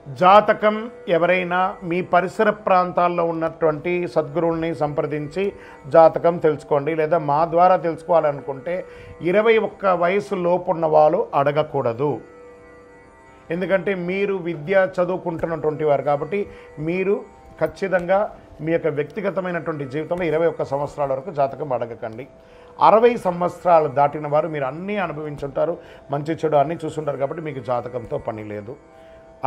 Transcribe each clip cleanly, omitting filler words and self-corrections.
జాతకం ఎవరైనా మీ పరిసర ప్రాంతాల్లో ఉన్నటువంటి సద్గురువుల్ని సంప్రదించి జాతకం తెలుసుకోండి. లేదా మా ద్వారా తెలుసుకోవాలనుకుంటే 21 వయసు లోపున్న వాళ్ళు అడగకూడదు. ఎందుకంటే మీరు విద్య చదువుకుంటున్నటువంటి వారు కాబట్టి మీరు ఖచ్చితంగా మీ యొక్క వ్యక్తిగతమైనటువంటి జీవితంలో 21 సంవత్సరాల వరకు జాతకం అడగకండి. 60 సంవత్సరాలు దాటిన వారు మీరు అన్నీ అనుభవించుంటారు, మంచి చెడు అన్నీ చూసుంటారు కాబట్టి మీకు జాతకంతో పని లేదు.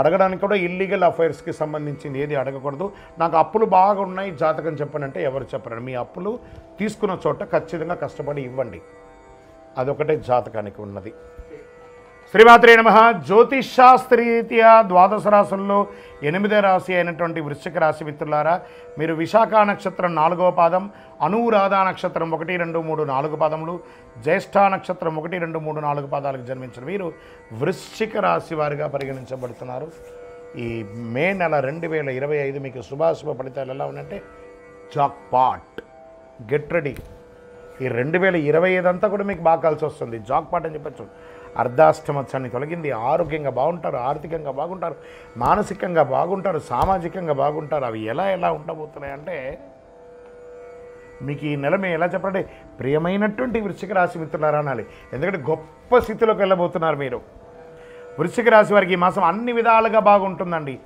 అడగడానికి కూడా ఇల్లీగల్ అఫైర్స్కి సంబంధించింది ఏది అడగకూడదు. నాకు అప్పులు బాగా ఉన్నాయి జాతకం చెప్పనంటే ఎవరు చెప్పరండి. మీ అప్పులు తీసుకున్న చోట ఖచ్చితంగా కష్టపడి ఇవ్వండి. అదొకటే జాతకానికి ఉన్నది. శ్రీమాత్రే నమః. జ్యోతిషాస్త్రరీత్యా ద్వాదశ రాశుల్లో 8వ రాశి అయినటువంటి వృశ్చిక రాశి మిత్రులారా, మీరు విశాఖ నక్షత్రం 4వ పాదం, అనురాధ నక్షత్రం 1, 2, 3, 4 పాదములు, జ్యేష్ఠ నక్షత్రం 1, 2, 3, 4 పాదాలకు జన్మించిన వీరు వృశ్చిక రాశి వారిగా పరిగణించబడుతున్నారు. ఈ మే నెల 2025 మీకు శుభాశుభ ఫలితాలు ఎలా ఉన్నాయంటే జాక్పాట్. Get ready. ఈ 2025 అంతా కూడా మీకు బాగా కలిసి వస్తుంది. జాక్పాట్ అని చెప్పచ్చు. అర్ధాష్టమత్సాన్ని తొలగింది. ఆరోగ్యంగా బాగుంటారు, ఆర్థికంగా బాగుంటారు, మానసికంగా బాగుంటారు, సామాజికంగా బాగుంటారు. అవి ఎలా ఉండబోతున్నాయంటే మీకు ఈ నెల మేము ఎలా చెప్పాలంటే ప్రియమైనటువంటి వృశ్చిక రాశి మిత్రులారా అనాలి. ఎందుకంటే గొప్ప స్థితిలోకి వెళ్ళబోతున్నారు మీరు. వృశ్చిక రాశి వారికి ఈ మాసం అన్ని విధాలుగా బాగుంటుందండి.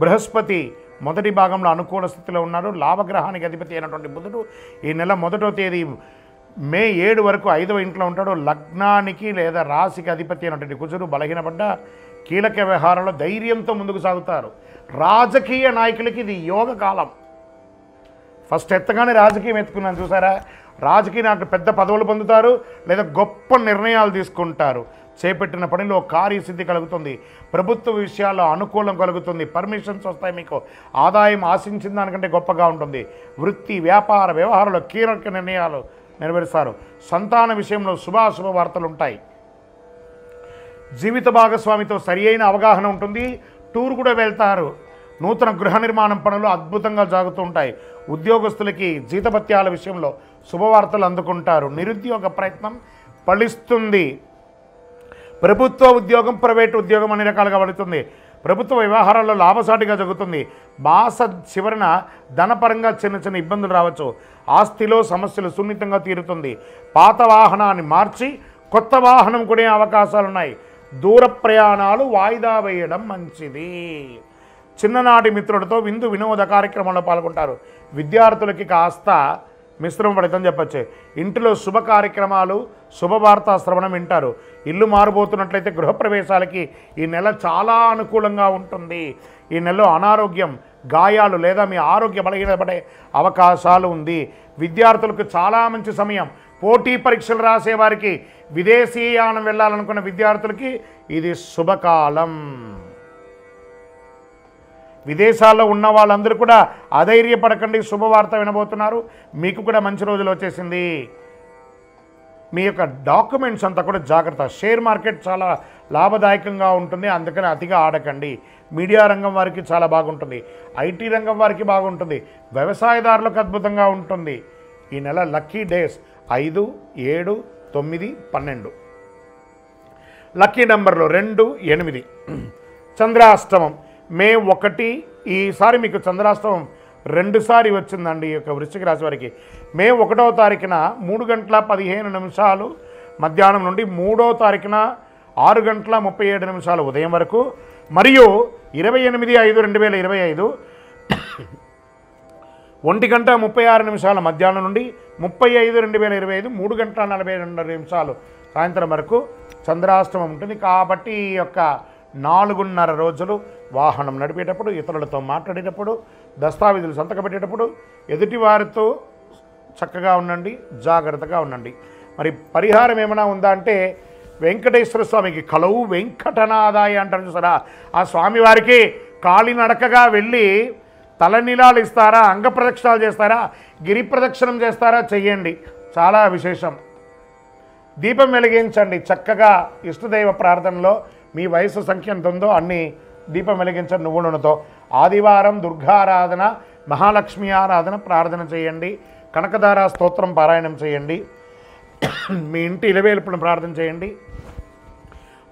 బృహస్పతి మొదటి భాగంలో అనుకూల స్థితిలో ఉన్నారు. లాభగ్రహానికి అధిపతి అయినటువంటి బుధుడు ఈ నెల 1వ తేదీ మే 7 వరకు 5వ ఇంట్లో ఉంటాడు. లగ్నానికి లేదా రాశికి అధిపతి అయినటువంటి కుజుడు బలహీనపడ్డ కీలక వ్యవహారంలో ధైర్యంతో ముందుకు సాగుతారు. రాజకీయ నాయకులకి ఇది యోగ కాలం. ఫస్ట్ ఎత్తగానే రాజకీయం ఎత్తుకున్నాను చూసారా. రాజకీయ నాయకులు పెద్ద పదవులు పొందుతారు లేదా గొప్ప నిర్ణయాలు తీసుకుంటారు. చేపట్టిన పనిలో కార్యసిద్ధి కలుగుతుంది. ప్రభుత్వ విషయాల్లో అనుకూలం కలుగుతుంది. పర్మిషన్స్ వస్తాయి. మీకు ఆదాయం ఆశించిన దానికంటే గొప్పగా ఉంటుంది. వృత్తి వ్యాపార వ్యవహారంలో కీలక నిర్ణయాలు నెరవేరుస్తారు. సంతాన విషయంలో శుభాశుభ వార్తలు ఉంటాయి. జీవిత భాగస్వామితో సరి అయిన అవగాహన ఉంటుంది. టూర్ కూడా వెళ్తారు. నూతన గృహ నిర్మాణం పనులు అద్భుతంగా సాగుతూ ఉంటాయి. ఉద్యోగస్తులకి జీతభత్యాల విషయంలో శుభవార్తలు అందుకుంటారు. నిరుద్యోగ ప్రయత్నం ఫలిస్తుంది. ప్రభుత్వ ఉద్యోగం ప్రైవేటు ఉద్యోగం అన్ని రకాలుగా పడుతుంది. ప్రభుత్వ వ్యవహారాల్లో లాభసాటిగా జరుగుతుంది. మాస చివరన ధనపరంగా చిన్న ఇబ్బందులు రావచ్చు. ఆస్తిలో సమస్యలు సున్నితంగా తీరుతుంది. పాత వాహనాన్ని మార్చి కొత్త వాహనం కొనే అవకాశాలు ఉన్నాయి. దూర ప్రయాణాలు వాయిదా వేయడం మంచిది. చిన్ననాటి మిత్రులతో విందు వినోద కార్యక్రమంలో పాల్గొంటారు. విద్యార్థులకి కాస్త మిశ్రమ ఫలితం చెప్పచ్చు. ఇంటిలో శుభ కార్యక్రమాలు శుభవార్తా శ్రవణం వింటారు. ఇల్లు మారబోతున్నట్లయితే గృహప్రవేశాలకి ఈ నెల చాలా అనుకూలంగా ఉంటుంది. ఈ నెలలో అనారోగ్యం గాయాలు లేదా మీ ఆరోగ్య బలహీనపడే అవకాశాలు ఉంది. విద్యార్థులకు చాలా మంచి సమయం. పోటీ పరీక్షలు రాసేవారికి విదేశీయానం వెళ్ళాలనుకున్న విద్యార్థులకి ఇది శుభకాలం. విదేశాల్లో ఉన్న వాళ్ళందరూ కూడా అధైర్యపడకండి. శుభవార్త వినబోతున్నారు. మీకు కూడా మంచి రోజులు వచ్చేసింది. మీ యొక్క డాక్యుమెంట్స్ అంతా కూడా జాగ్రత్త. షేర్ మార్కెట్ చాలా లాభదాయకంగా ఉంటుంది, అందుకని అతిగా ఆడకండి. మీడియా రంగం వారికి చాలా బాగుంటుంది. ఐటీ రంగం వారికి బాగుంటుంది. వ్యవసాయదారులకు అద్భుతంగా ఉంటుంది. ఈ నెల లక్కీ డేస్ 5, 7, 9, 12. లక్కీ నెంబర్లు 2, 8. చంద్రాష్టమం మే 1. ఈసారి మీకు చంద్రాష్టమం 2 సారి వచ్చిందండి. ఈ యొక్క వృశ్చిక రాశి వారికి మే 1వ తారీఖున 3:15 మధ్యాహ్నం నుండి 3వ తారీఖున 6:37 ఉదయం వరకు మరియు 28/5/2025 1:36 మధ్యాహ్నం నుండి 30/5/2025 3:42 సాయంత్రం వరకు చంద్రాష్టమం ఉంటుంది. కాబట్టి ఈ యొక్క 4.5 రోజులు వాహనం నడిపేటప్పుడు, ఇతరులతో మాట్లాడేటప్పుడు, దస్తావేజులు సంతకం పెట్టేటప్పుడు ఎదుటివారితో చక్కగా ఉండండి, జాగ్రత్తగా ఉండండి. మరి పరిహారం ఏమైనా ఉందా అంటే వెంకటేశ్వర స్వామికి కలవు వెంకటనాదాయ అంటారు చూసారా. ఆ స్వామివారికి కాలినడకగా వెళ్ళి తలనీలాలు ఇస్తారా, అంగ ప్రదక్షిణాలు చేస్తారా, గిరి ప్రదక్షిణం చేస్తారా, చెయ్యండి. చాలా విశేషం. దీపం వెలిగించండి. చక్కగా ఇష్టదైవ ప్రార్థనలో మీ వయసు సంఖ్య ఎంత ఉందో అన్ని దీపం వెలిగించండి నువ్వు నూనెతో. ఆదివారం దుర్గారాధన, మహాలక్ష్మి ఆరాధన ప్రార్థన చేయండి. కనకదార స్తోత్రం పారాయణం చేయండి. మీ ఇంటి ఇలవేల్పును ప్రార్థన చేయండి.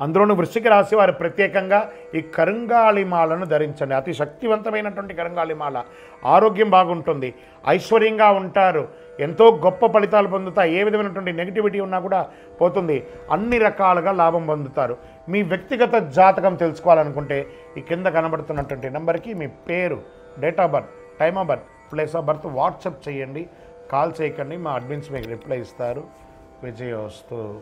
అందులోనూ వృశ్చిక రాశి వారు ప్రత్యేకంగా ఈ కరుంగాళిమాలను ధరించండి. అతి శక్తివంతమైనటువంటి కరుంగాళిమాల. ఆరోగ్యం బాగుంటుంది, ఐశ్వర్యంగా ఉంటారు, ఎంతో గొప్ప ఫలితాలు పొందుతారు. ఏ విధమైనటువంటి నెగిటివిటీ ఉన్నా కూడా పోతుంది, అన్ని రకాలుగా లాభం పొందుతారు. మీ వ్యక్తిగత జాతకం తెలుసుకోవాలనుకుంటే ఈ కింద కనబడుతున్నటువంటి నెంబర్కి మీ పేరు, date of birth, time of birth, place of birth WhatsApp చేయండి. కాల్ చేయకండి, మా అడ్మిన్స్ మీకు రిప్లై ఇస్తారు. విజయోస్తు.